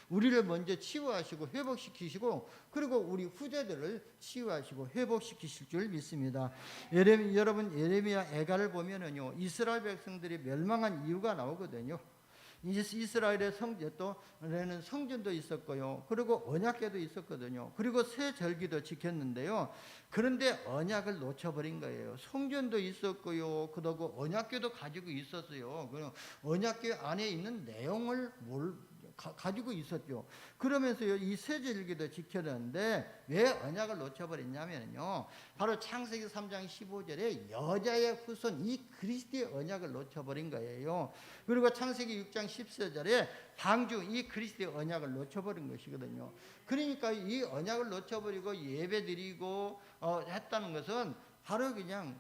우리를 먼저 치유하시고 회복시키시고, 그리고 우리 후대들을 치유하시고 회복시키실 줄 믿습니다. 여러분, 예레미야 애가를 보면은요, 이스라엘 백성들이 멸망한 이유가 나오거든요. 이스라엘의 성전에는 성전도 있었고요, 그리고 언약궤도 있었거든요. 그리고 새 절기도 지켰는데요. 그런데 언약을 놓쳐버린 거예요. 성전도 있었고요, 그리고 언약궤도 가지고 있었어요. 언약궤 안에 있는 내용을 가지고 있었죠. 그러면서요, 이 새 절기도 지켰는데 왜 언약을 놓쳐버렸냐면요, 바로 창세기 3장 15절에 여자의 후손 이 그리스도의 언약을 놓쳐버린 거예요. 그리고 창세기 6장 14절에 방주 이 그리스도의 언약을 놓쳐버린 것이거든요. 그러니까 이 언약을 놓쳐버리고 예배드리고 했다는 것은 바로 그냥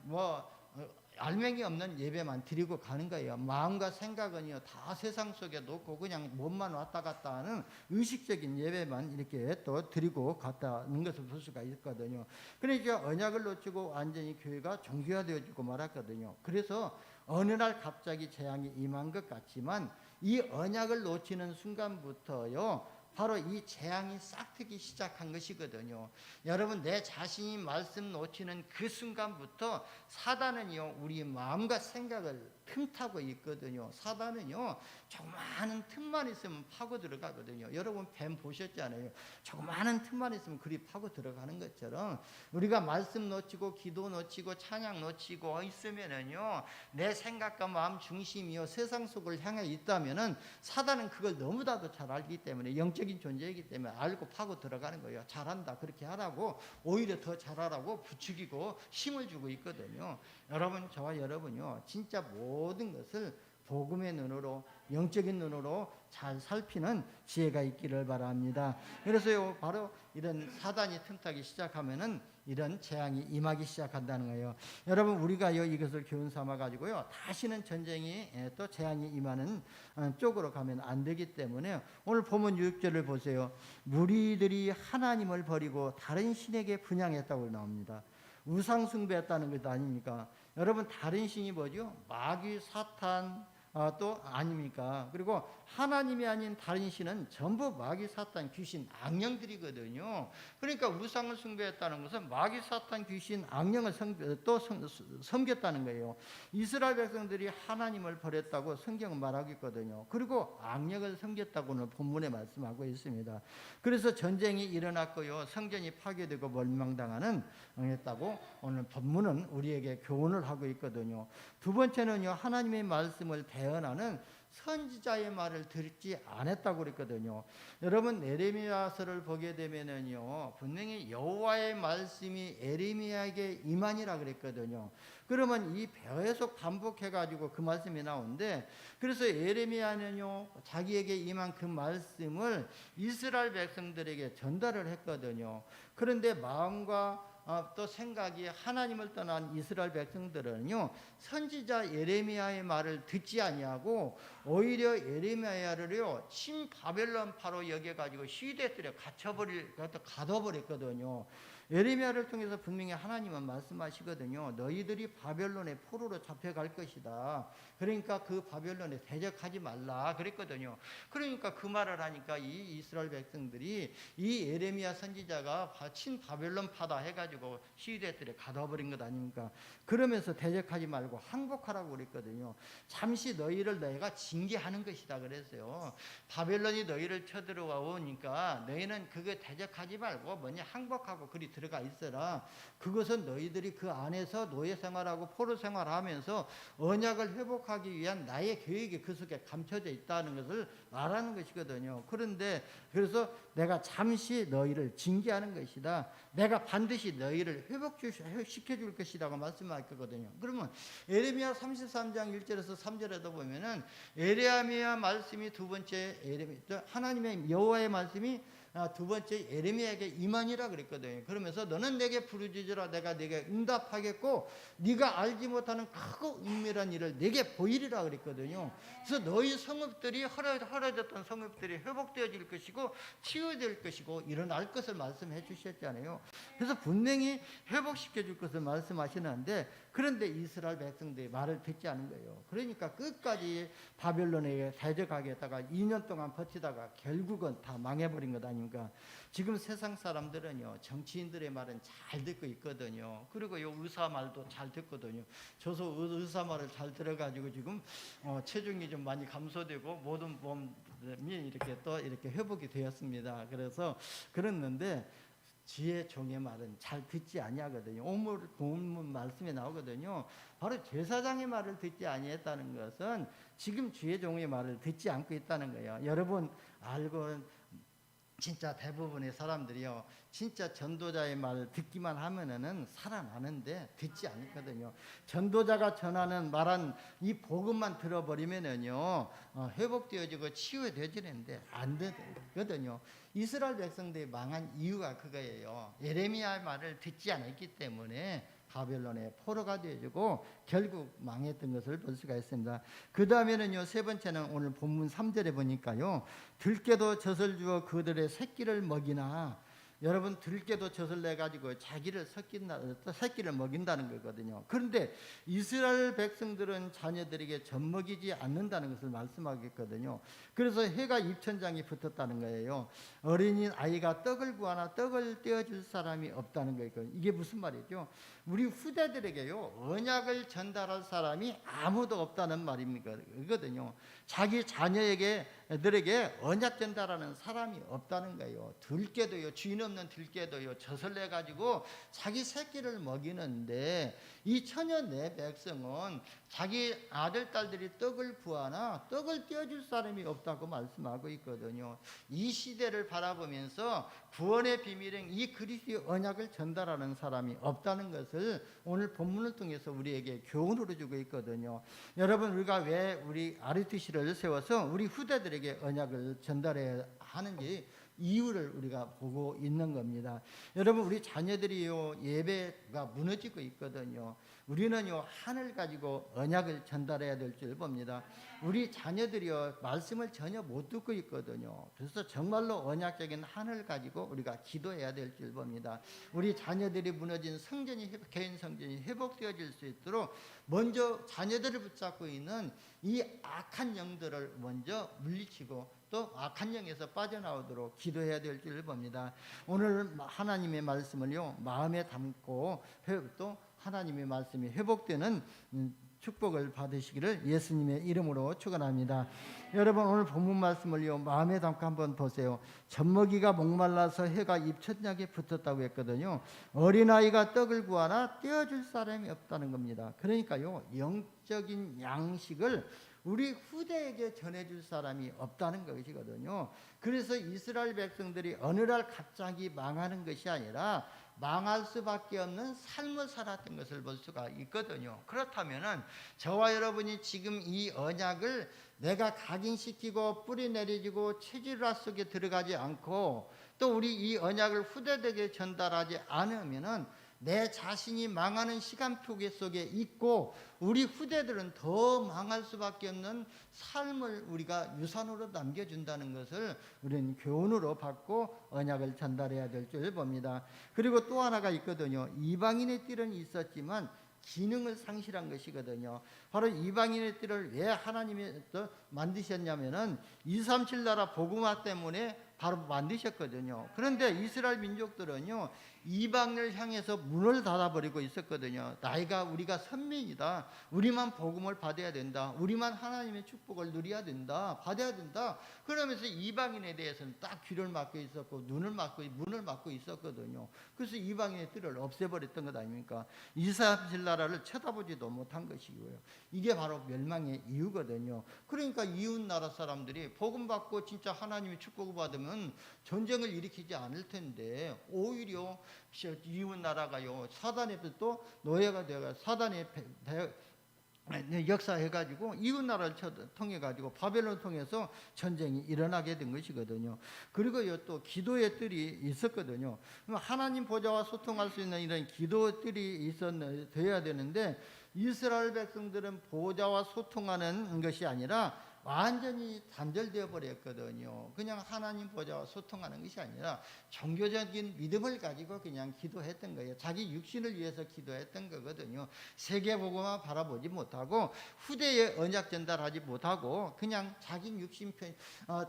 알맹이 없는 예배만 드리고 가는 거예요. 마음과 생각은요 다 세상 속에 놓고 그냥 몸만 왔다 갔다 하는 의식적인 예배만 이렇게 또 드리고 갔다는 것을 볼 수가 있거든요. 그러니까 언약을 놓치고 완전히 교회가 종교화되어지고 말았거든요. 그래서 어느 날 갑자기 재앙이 임한 것 같지만 이 언약을 놓치는 순간부터요, 바로 이 재앙이 싹트기 시작한 것이거든요. 여러분, 내 자신이 말씀 놓치는 그 순간부터 사단은요 우리 마음과 생각을 틈타고 있거든요. 사단은요 조그마한 틈만 있으면 파고 들어가거든요. 여러분, 뱀 보셨잖아요. 조그마한 틈만 있으면 그리 파고 들어가는 것처럼 우리가 말씀 놓치고 기도 놓치고 찬양 놓치고 있으면은요, 내 생각과 마음 중심이요 세상 속을 향해 있다면은 사단은 그걸 너무나도 잘 알기 때문에, 영적인 존재이기 때문에 알고 파고 들어가는 거예요. 잘한다, 그렇게 하라고, 오히려 더 잘하라고 부추기고 힘을 주고 있거든요. 여러분, 저와 여러분요 진짜 모든 것을 복음의 눈으로, 영적인 눈으로 잘 살피는 지혜가 있기를 바랍니다. 그래서요, 바로 이런 사단이 틈타기 시작하면은 이런 재앙이 임하기 시작한다는 거예요. 여러분, 우리가요 이것을 교훈 삼아 가지고요 다시는 전쟁이 또 재앙이 임하는 쪽으로 가면 안 되기 때문에 오늘 본문 6절을 보세요. 무리들이 하나님을 버리고 다른 신에게 분향했다고 나옵니다. 우상 숭배했다는 것 아닙니까? 여러분, 다른 신이 뭐죠? 마귀, 사탄 또 아닙니까? 그리고 하나님이 아닌 다른 신은 전부 마귀, 사탄, 귀신, 악령들이거든요. 그러니까 우상을 숭배했다는 것은 마귀, 사탄, 귀신, 악령을 섬겼다는 거예요. 이스라엘 백성들이 하나님을 버렸다고 성경은 말하고 있거든요. 그리고 악령을 섬겼다고는 본문에 말씀하고 있습니다. 그래서 전쟁이 일어났고요, 성전이 파괴되고 멸망당하는 했다고 오늘 본문은 우리에게 교훈을 하고 있거든요. 두 번째는요, 하나님의 말씀을 대언하는 선지자의 말을 듣지 않았다고 그랬거든요. 여러분, 예레미야서를 보게 되면은요 분명히 여호와의 말씀이 예레미야에게 임하니라 그랬거든요. 그러면 이 계속 반복해 가지고 그 말씀이 나오는데, 그래서 예레미야는요 자기에게 임한 그 말씀을 이스라엘 백성들에게 전달을 했거든요. 그런데 마음과 또 생각이 하나님을 떠난 이스라엘 백성들은요 선지자 예레미야의 말을 듣지 아니하고 오히려 예레미야를요 신바벨론파로 여겨가지고 시대들에 가둬버렸거든요. 예레미야를 통해서 분명히 하나님은 말씀하시거든요. 너희들이 바벨론의 포로로 잡혀갈 것이다. 그러니까 그 바벨론에 대적하지 말라 그랬거든요. 그러니까 그 말을 하니까 이 이스라엘 백성들이 이 예레미야 선지자가 친바벨론파다 해가지고 시대들에 가둬버린 것 아닙니까? 그러면서 대적하지 말고 항복하라고 그랬거든요. 잠시 너희를 내가 징계하는 것이다 그랬어요. 바벨론이 너희를 쳐들어와 오니까 너희는 그거 대적하지 말고 먼저 항복하고 그리 들어가 있어라. 그것은 너희들이 그 안에서 노예 생활하고 포로 생활하면서 언약을 회복하기 위한 나의 계획이 그 속에 감춰져 있다는 것을 말하는 것이거든요. 그런데 그래서 내가 잠시 너희를 징계하는 것이다. 내가 반드시 너희를 회복시켜줄 것이라고 말씀하거든요. 그러면 예레미야 33장 1절에서 3절에도 보면은 예레미야 말씀이 두 번째, 하나님의 여호와의 말씀이 두 번째 예레미야에게 임하니라 그랬거든요. 그러면서 너는 내게 부르짖으라 내가 내게 응답하겠고 네가 알지 못하는 크고 은밀한 일을 내게 보이리라 그랬거든요. 그래서 너희 성읍들이 헐어졌던 성읍들이 회복되어질 것이고 치유될 것이고 일어날 것을 말씀해 주셨잖아요. 그래서 분명히 회복시켜 줄 것을 말씀하시는데, 그런데 이스라엘 백성들이 말을 듣지 않은 거예요. 그러니까 끝까지 바벨론에 대적하겠다가 2년 동안 버티다가 결국은 다 망해버린 것 아닙니까? 지금 세상 사람들은요, 정치인들의 말은 잘 듣고 있거든요. 그리고 요 의사 말도 잘 듣거든요. 저도 의사 말을 잘 들어가지고 지금 체중이 좀 많이 감소되고 모든 몸이 이렇게 또 이렇게 회복이 되었습니다. 그래서 그랬는데 지혜 종의 말은 잘 듣지 아니하거든요. 오늘 본문 말씀에 나오거든요. 바로 제사장의 말을 듣지 아니했다는 것은 지금 지혜 종의 말을 듣지 않고 있다는 거예요. 여러분 알고 진짜 대부분의 사람들이요, 진짜 전도자의 말을 듣기만 하면은 살아나는데 듣지 않거든요. 전도자가 전하는 말한 이 복음만 들어버리면은요, 회복되어지고 치유되어지는데 안 되거든요. 이스라엘 백성들이 망한 이유가 그거예요. 예레미야의 말을 듣지 않았기 때문에 바벨론의 포로가 되어지고 결국 망했던 것을 볼 수가 있습니다. 그 다음에는요, 세 번째는 오늘 본문 3절에 보니까요, 들깨도 젖을 주어 그들의 새끼를 먹이나, 여러분 들깨도 젖을 내 가지고 자기를 새끼를 먹인다는 거거든요. 그런데 이스라엘 백성들은 자녀들에게 젖 먹이지 않는다는 것을 말씀하겠거든요. 그래서 해가 입천장이 붙었다는 거예요. 어린이 아이가 떡을 구하나 떡을 떼어줄 사람이 없다는 거예요. 이게 무슨 말이죠? 우리 후대들에게요, 언약을 전달할 사람이 아무도 없다는 말이거든요. 자기 자녀에게들에게 언약 전달하는 사람이 없다는 거예요. 들깨도요, 주인 없는 들깨도요, 젖을 내 가지고 자기 새끼를 먹이는데, 이 처녀 내 백성은 자기 아들 딸들이 떡을 구하나 떡을 떼어줄 사람이 없다고 말씀하고 있거든요. 이 시대를 바라보면서 구원의 비밀인 이 그리스도의 언약을 전달하는 사람이 없다는 것을 오늘 본문을 통해서 우리에게 교훈으로 주고 있거든요. 여러분, 우리가 왜 우리 RUTC를 세워서 우리 후대들에게 언약을 전달해야 하는지 이유를 우리가 보고 있는 겁니다. 여러분, 우리 자녀들이요, 예배가 무너지고 있거든요. 우리는요, 하늘 가지고 언약을 전달해야 될 줄 봅니다. 우리 자녀들이요, 말씀을 전혀 못 듣고 있거든요. 그래서 정말로 언약적인 하늘 가지고 우리가 기도해야 될 줄 봅니다. 우리 자녀들이 무너진 성전이, 개인 성전이 회복되어질 수 있도록 먼저 자녀들을 붙잡고 있는 이 악한 영들을 먼저 물리치고 또 악한 영에서 빠져나오도록 기도해야 될 줄 봅니다. 오늘 하나님의 말씀을요, 마음에 담고 또 하나님의 말씀이 회복되는 축복을 받으시기를 예수님의 이름으로 축원합니다. 여러분, 오늘 본문 말씀을요, 마음에 담고 한번 보세요. 젖먹이가 목말라서 해가 입천장에 붙었다고 했거든요. 어린아이가 떡을 구하나 떼어줄 사람이 없다는 겁니다. 그러니까요, 영적인 양식을 우리 후대에게 전해줄 사람이 없다는 것이거든요. 그래서 이스라엘 백성들이 어느 날 갑자기 망하는 것이 아니라 망할 수밖에 없는 삶을 살았던 것을 볼 수가 있거든요. 그렇다면은 저와 여러분이 지금 이 언약을 내가 각인시키고 뿌리 내리고 체질화 속에 들어가지 않고 또 우리 이 언약을 후대에게 전달하지 않으면은 내 자신이 망하는 시간표 속에 있고 우리 후대들은 더 망할 수밖에 없는 삶을 우리가 유산으로 남겨준다는 것을 우리는 교훈으로 받고 언약을 전달해야 될 줄 봅니다. 그리고 또 하나가 있거든요. 이방인의 띠는 있었지만 기능을 상실한 것이거든요. 바로 이방인의 띠를 왜 하나님이 만드셨냐면은 237 나라 복음화 때문에 바로 만드셨거든요. 그런데 이스라엘 민족들은요, 이방을 향해서 문을 닫아버리고 있었거든요. 우리가 선민이다. 우리만 복음을 받아야 된다. 우리만 하나님의 축복을 누려야 된다. 받아야 된다. 그러면서 이방인에 대해서는 딱 귀를 막고 있었고 문을 막고 있었거든요. 그래서 이방인의 뜰을 없애버렸던 것 아닙니까? 이스라엘 나라를 쳐다보지도 못한 것이고요. 이게 바로 멸망의 이유거든요. 그러니까 이웃 나라 사람들이 복음 받고 진짜 하나님의 축복을 받으면 전쟁을 일으키지 않을 텐데 오히려 이웃 나라가요, 사단의 또 노예가 되어 사단의 역사해가지고 이웃 나라를 통해가지고 바벨론을 통해서 전쟁이 일어나게 된 것이거든요. 그리고 또 기도의 뜰이 있었거든요. 하나님 보좌와 소통할 수 있는 이런 기도뜰이 돼야 되는데 이스라엘 백성들은 보좌와 소통하는 것이 아니라 완전히 단절되어 버렸거든요. 그냥 하나님 보좌와 소통하는 것이 아니라 종교적인 믿음을 가지고 그냥 기도했던 거예요. 자기 육신을 위해서 기도했던 거거든요. 세계복음만 바라보지 못하고 후대에 언약 전달하지 못하고 그냥 자기 육신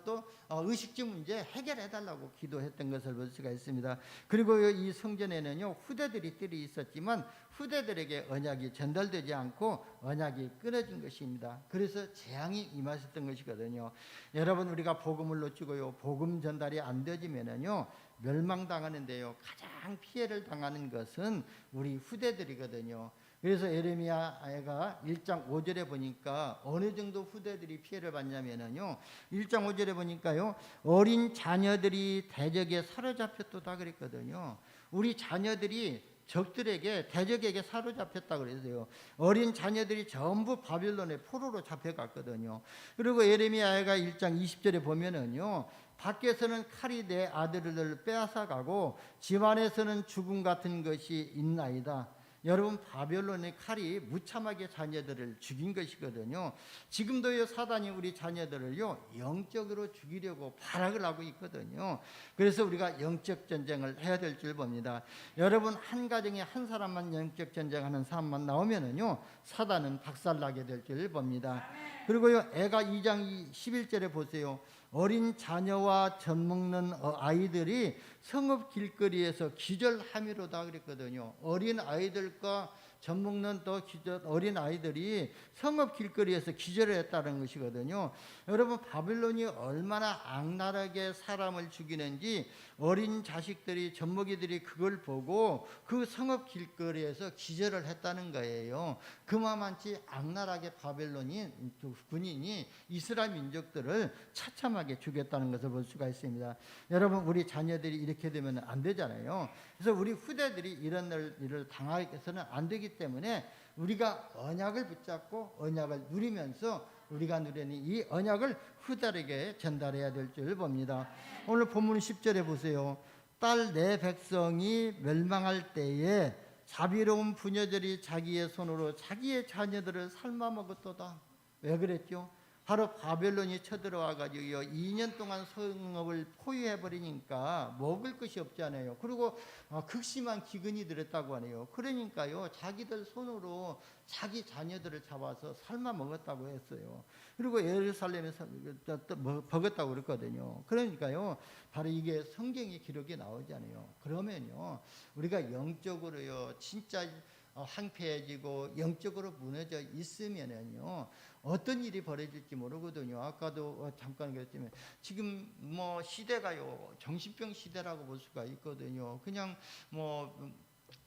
또 의식주 문제 해결해 달라고 기도했던 것을 볼 수가 있습니다. 그리고 이 성전에는요 후대들이 뜰이 있었지만 후대들에게 언약이 전달되지 않고 언약이 끊어진 것입니다. 그래서 재앙이 임하셨던 것이거든요. 여러분 우리가 복음을 놓치고요 복음 전달이 안 되지면은요 멸망당하는데요 가장 피해를 당하는 것은 우리 후대들이거든요. 그래서 예레미야가 1장 5절에 보니까 어느 정도 후대들이 피해를 받냐면요 1장 5절에 보니까요 어린 자녀들이 대적에 사로잡혔다 그랬거든요. 우리 자녀들이 적들에게 대적에게 사로잡혔다 그랬어요. 어린 자녀들이 전부 바빌론의 포로로 잡혀갔거든요. 그리고 예레미야가 1장 20절에 보면은요 밖에서는 칼이 내 아들을 빼앗아가고 집 안에서는 죽음 같은 것이 있나이다. 여러분 바벨론의 칼이 무참하게 자녀들을 죽인 것이거든요. 지금도 사단이 우리 자녀들을요 영적으로 죽이려고 발악을 하고 있거든요. 그래서 우리가 영적 전쟁을 해야 될 줄 봅니다. 여러분 한 가정에 한 사람만 영적 전쟁하는 사람만 나오면은요 사단은 박살나게 될 줄 봅니다. 그리고요 애가 2장 11절에 보세요. 어린 자녀와 젖 먹는 아이들이 성읍 길거리에서 기절함이로다 그랬거든요. 어린 아이들과 젖 먹는 또 어린 아이들이 성읍 길거리에서 기절을 했다는 것이거든요. 여러분 바빌론이 얼마나 악랄하게 사람을 죽이는지 어린 자식들이 젖먹이들이 그걸 보고 그 성읍 길거리에서 기절을 했다는 거예요. 그만치 악랄하게 바벨론이 군인이 이스라엘 민족들을 처참하게 죽였다는 것을 볼 수가 있습니다. 여러분 우리 자녀들이 이렇게 되면 안 되잖아요. 그래서 우리 후대들이 이런 일을 당하게서는 안 되기 때문에 우리가 언약을 붙잡고 언약을 누리면서 우리가 누리는 이 언약을 후대에게 전달해야 될 줄 봅니다. 오늘 본문 10절에 보세요. 딸 내 백성이 멸망할 때에 자비로운 부녀들이 자기의 손으로 자기의 자녀들을 삶아 먹었도다. 왜 그랬죠? 바로 바벨론이 쳐들어와 가지고 2년 동안 성읍을 포위해 버리니까 먹을 것이 없잖아요. 그리고 극심한 기근이 들었다고 하네요. 그러니까요 자기들 손으로 자기 자녀들을 잡아서 삶아 먹었다고 했어요. 그리고 예루살렘에서 먹었다고 그랬거든요. 그러니까요 바로 이게 성경의 기록이 나오잖아요. 그러면요 우리가 영적으로요 진짜 황폐해지고 영적으로 무너져 있으면은요 어떤 일이 벌어질지 모르거든요. 아까도 잠깐 그랬지만 지금 뭐 시대가요 정신병 시대라고 볼 수가 있거든요. 그냥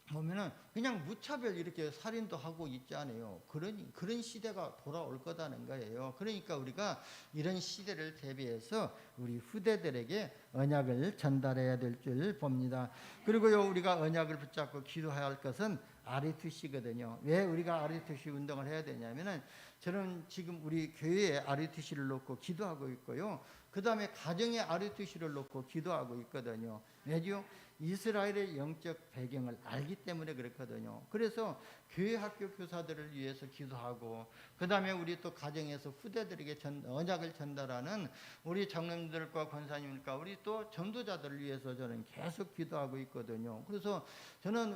보면은 그냥 무차별 이렇게 살인도 하고 있잖아요. 그런 시대가 돌아올 거다는 거예요. 그러니까 우리가 이런 시대를 대비해서 우리 후대들에게 언약을 전달해야 될 줄 봅니다. 그리고요 우리가 언약을 붙잡고 기도해야 할 것은 RUTC거든요. 왜 우리가 RUTC 운동을 해야 되냐면은 저는 지금 우리 교회에 RUTC를 놓고 기도하고 있고요. 그 다음에 가정에 RUTC를 놓고 기도하고 있거든요. 왜죠? 이스라엘의 영적 배경을 알기 때문에 그렇거든요. 그래서 교회 학교 교사들을 위해서 기도하고 그 다음에 우리 또 가정에서 후대들에게 언약을 전달하는 우리 장로님들과 권사님들과 우리 또 전도자들을 위해서 저는 계속 기도하고 있거든요. 그래서 저는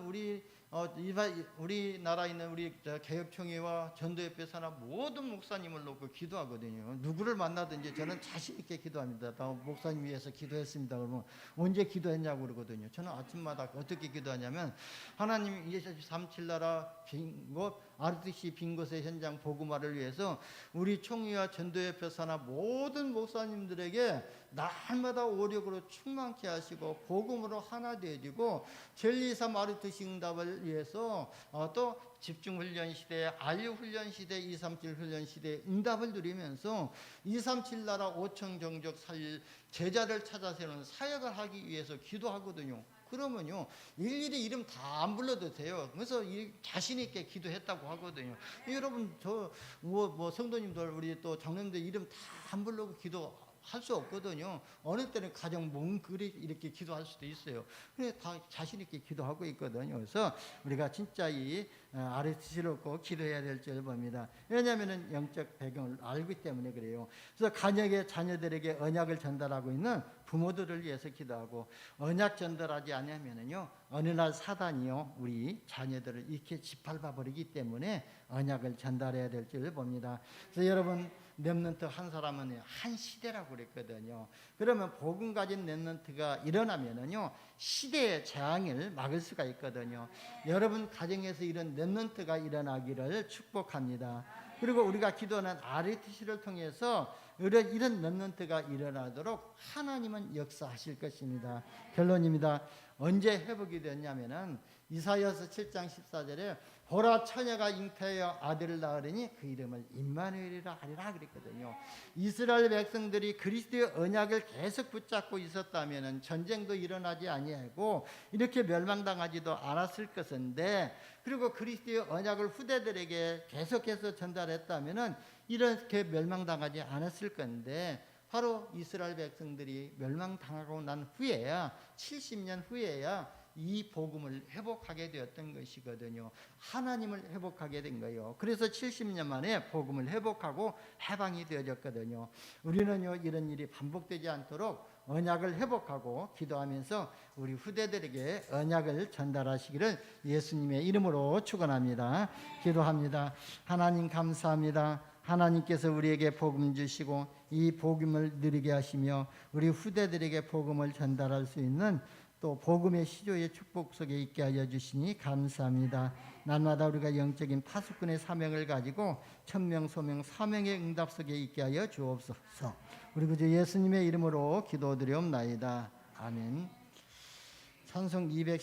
우리나라에 있는 우리 개혁총회와 전도협회 산하 모든 목사님을 놓고 기도하거든요. 누구를 만나든지 저는 자신 있게 기도합니다. 나 목사님 위해서 기도했습니다. 그러면 언제 기도했냐고 그러거든요. 저는 아침마다 어떻게 기도하냐면 하나님 237 나라 빈곳 RUTC 빈 곳의 현장 복음화를 위해서 우리 총회와 전도협회 산하 모든 목사님들에게 날마다 오력으로 충만케 하시고 복음으로 하나 되어지고 젤리삼 RUTC 응답을 위해서 또 집중훈련 시대, 안류훈련 시대, 237 훈련 시대 응답을 누리면서 237 나라 5천 종족 살릴 제자를 찾아 세우는 사역을 하기 위해서 기도하거든요. 그러면요 일일이 이름 다 안 불러도 돼요. 그래서 자신 있게 기도했다고 하거든요. 여러분 저 뭐 성도님들 우리 또 장로님들 이름 다 안 부르고 기도할 수 없거든요. 어느 때는 가정 뭉그리 이렇게 기도할 수도 있어요. 근데 다 자신 있게 기도하고 있거든요. 그래서 우리가 진짜 이 RSC를 꼭 기도해야 될 줄 봅니다. 왜냐하면 영적 배경을 알기 때문에 그래요. 그래서 가정의 자녀들에게 언약을 전달하고 있는 부모들을 위해서 기도하고, 언약 전달하지 않으면요 어느 날 사단이요 우리 자녀들을 이렇게 짓밟아 버리기 때문에 언약을 전달해야 될 줄 봅니다. 그래서 여러분 렘넌트 한 사람은 한 시대라고 그랬거든요. 그러면 복음 가진 렘넌트가 일어나면은요 시대의 재앙을 막을 수가 있거든요. 여러분 가정에서 이런 렘넌트가 일어나기를 축복합니다. 그리고 우리가 기도하는 RTC를 통해서 이런 렘넌트가 일어나도록 하나님은 역사하실 것입니다. 결론입니다. 언제 회복이 됐냐면은 이사야서 7장 14절에 보라 처녀가 잉태하여 아들을 낳으리니 그 이름을 임마누엘이라 하리라 그랬거든요. 이스라엘 백성들이 그리스도의 언약을 계속 붙잡고 있었다면은 전쟁도 일어나지 아니하고 이렇게 멸망당하지도 않았을 것인데, 그리고 그리스도의 언약을 후대들에게 계속해서 전달했다면은 이렇게 멸망당하지 않았을 건데, 바로 이스라엘 백성들이 멸망당하고 난 후에야 70년 후에야 이 복음을 회복하게 되었던 것이거든요. 하나님을 회복하게 된 거예요. 그래서 70년 만에 복음을 회복하고 해방이 되어졌거든요. 우리는요 이런 일이 반복되지 않도록 언약을 회복하고 기도하면서 우리 후대들에게 언약을 전달하시기를 예수님의 이름으로 축원합니다. 기도합니다. 하나님 감사합니다. 하나님께서 우리에게 복음 주시고 이 복음을 누리게 하시며 우리 후대들에게 복음을 전달할 수 있는 또 복음의 시조의 축복 속에 있게 하여 주시니 감사합니다. 날마다 우리가 영적인 파수꾼의 사명을 가지고 천명 소명 사명의 응답 속에 있게 하여 주옵소서. 우리 구주 예수님의 이름으로 기도드리옵나이다. 아멘. 찬송 210